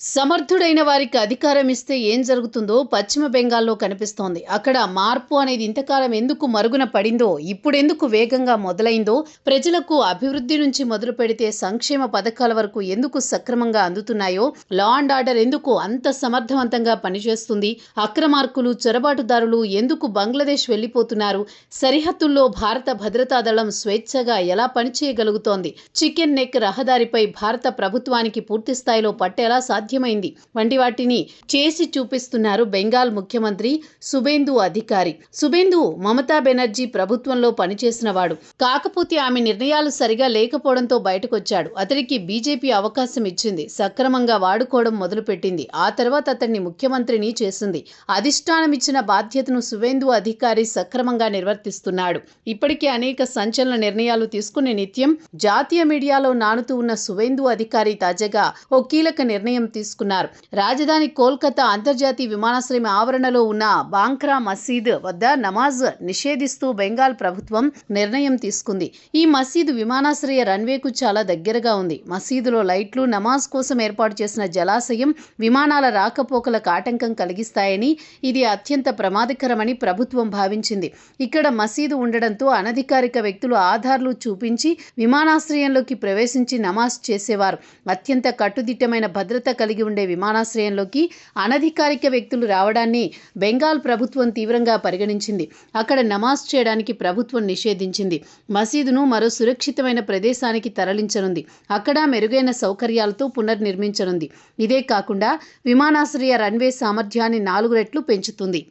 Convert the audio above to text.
సమర్థుడైన వారికి అధికారం ఇస్తే ఏం జరుగుతుందో పశ్చిమ బెంగాల్లో కనిపిస్తోంది. అక్కడ మార్పు అనేది ఇంతకాలం ఎందుకు మరుగున పడిందో, ఇప్పుడెందుకు వేగంగా మొదలైందో, ప్రజలకు అభివృద్ధి నుంచి మొదలు పెడితే సంక్షేమ పథకాల వరకు ఎందుకు సక్రమంగా అందుతున్నాయో, లా అండ్ ఆర్డర్ ఎందుకు అంత సమర్థవంతంగా పనిచేస్తుంది, అక్రమార్కులు, చొరబాటుదారులు ఎందుకు బంగ్లాదేశ్ వెళ్లిపోతున్నారు, సరిహద్దుల్లో భారత భద్రతా దళం స్వేచ్ఛగా ఎలా పనిచేయగలుగుతోంది, చికెన్ నెక్ రహదారిపై భారత ప్రభుత్వానికి పూర్తిస్థాయిలో పట్టేలా సాధ్యమైంది వంటి వాటిని చేసి చూపిస్తున్నారు బెంగాల్ ముఖ్యమంత్రి సుబేందు అధికారి. సుబేందు మమతా బెనర్జీ ప్రభుత్వంలో పనిచేసిన వాడు. కాకపోతే ఆమె నిర్ణయాలు సరిగా లేకపోవడంతో బయటకొచ్చాడు. అతడికి బీజేపీ అవకాశం ఇచ్చింది. సక్రమంగా వాడుకోవడం మొదలుపెట్టింది. ఆ తర్వాత అతన్ని ముఖ్యమంత్రిని చేసింది. అధిష్టానం ఇచ్చిన బాధ్యతను సుబేందు అధికారి సక్రమంగా నిర్వర్తిస్తున్నాడు. ఇప్పటికే అనేక సంచలన నిర్ణయాలు తీసుకుని నిత్యం జాతీయ మీడియాలో నానుతూ ఉన్న సుబేందు అధికారి తాజాగా ఓ కీలక నిర్ణయం తీసుకున్నారు. రాజధాని కోల్కతా అంతర్జాతీయ విమానాశ్రయం ఆవరణలో ఉన్న బాంక్రా మసీద్ వద్ద నమాజ్ నిషేధిస్తూ బెంగాల్ ప్రభుత్వం నిర్ణయం తీసుకుంది. ఈ మసీదు విమానాశ్రయ రన్వేకు చాలా దగ్గరగా ఉంది. మసీదులో లైట్లు, నమాజ్ కోసం ఏర్పాటు చేసిన జలాశయం విమానాల రాకపోకలకు ఆటంకం కలిగిస్తాయని, ఇది అత్యంత ప్రమాదకరమని ప్రభుత్వం భావించింది. ఇక్కడ మసీదు ఉండడంతో అనధికారిక వ్యక్తులు ఆధార్లు చూపించి విమానాశ్రయంలోకి ప్రవేశించి నమాజ్ చేసేవారు. అత్యంత కట్టుదిట్టమైన భద్రత కలిగి ఉండే విమానాశ్రయంలోకి అనధికారిక వ్యక్తులు రావడాన్ని బెంగాల్ ప్రభుత్వం తీవ్రంగా పరిగణించింది. అక్కడ నమాజ్ చేయడానికి ప్రభుత్వం నిషేధించింది. మసీదును మరో సురక్షితమైన ప్రదేశానికి తరలించనుంది. అక్కడ మెరుగైన సౌకర్యాలతో పునర్నిర్మించనుంది. ఇదే కాకుండా విమానాశ్రయ రన్వే సామర్థ్యాన్ని 4 రెట్లు పెంచుతుంది.